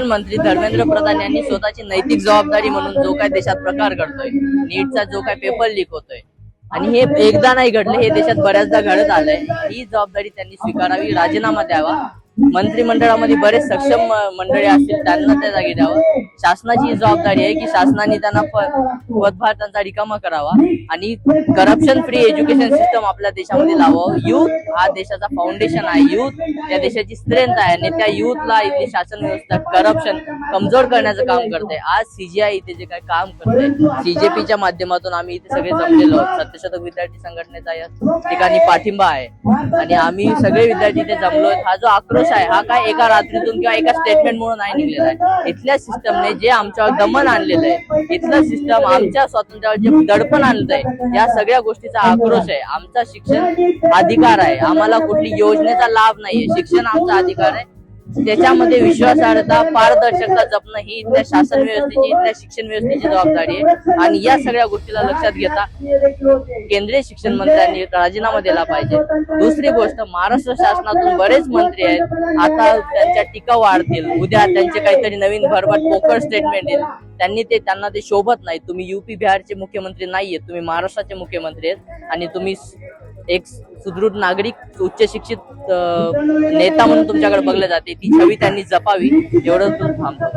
मंत्री धर्मेंद्र प्रधान यांनी स्वतःची नैतिक जबाबदारी म्हणून जो काय देशात प्रकार घडतोय, नीटचा जो काय पेपर लीक होतोय आणि हे एकदा नाही घडले, हे देशात बऱ्याचदा घडत आलंय, ही जबाबदारी त्यांनी स्वीकारावी, राजीनामा द्यावा। मंत्रिमंडळामध्ये बरेच सक्षम मंडळी असतील, त्यांना त्या जागी द्यावं। शासनाची जबाबदारी आहे की शासनाने त्यांना पदभार त्यांचा रिकामा करावा आणि करप्शन फ्री एज्युकेशन सिस्टम आपल्या देशामध्ये लावावं। युथ हा देशाचा फाउंडेशन आहे, युथ या देशाची स्ट्रेंथ आहे आणि त्या युथला इथली शासन व्यवस्था करप्शन कमजोर करण्याचं काम करते। आज सीजीआय इथे जे काही काम करते, सीजेपीच्या माध्यमातून आम्ही इथे सगळे जमलेलो आहोत। सत्यशोधक विद्यार्थी संघटनेचा या ठिकाणी पाठिंबा आहे आणि आम्ही सगळे विद्यार्थी इथे जमलोय। हा जो आक्रोश आहे हा काय एका रात्रीतून किंवा एका स्टेटमेंट म्हणून नाही निघलेला आहे। इथल्या सिस्टमने जे आमच्यावर दमन आणलेलं आहे, इथलं सिस्टम आमच्या स्वातंत्र्यावर जे दडपण आणलंय, या सगळ्या गोष्टीचा आक्रोश आहे। आमचा शिक्षण अधिकार आहे, आम्हाला कुठली योजनेचा लाभ नाहीये, शिक्षण आमचा अधिकार आहे। त्याच्यामध्ये विश्वासार्हता, पारदर्शकता जपणं ही इथल्या शासन व्यवस्थेची, इथल्या शिक्षण व्यवस्थेची जबाबदारी आहे आणि या सगळ्या गोष्टीला लक्षात घेता केंद्रीय शिक्षण मंत्र्यांनी राजीनामा दिला पाहिजे। दुसरी गोष्ट, महाराष्ट्र शासनातून बरेच मंत्री आहेत, आता त्यांच्या टीका वाढतील, उद्या त्यांचे काहीतरी नवीन भरभट पोकळ स्टेटमेंट येईल, त्यांना ते शोभत नाही। तुम्ही यूपी बिहारचे मुख्यमंत्री नाहीयेत, तुम्ही महाराष्ट्राचे मुख्यमंत्री आहेत आणि तुम्ही एक सुदृढ नागरिक, उच्च शिक्षित नेता म्हणून तुमच्याकडे बघले जाते, ती छवी त्यांनी जपावी, एवढं थांबतो।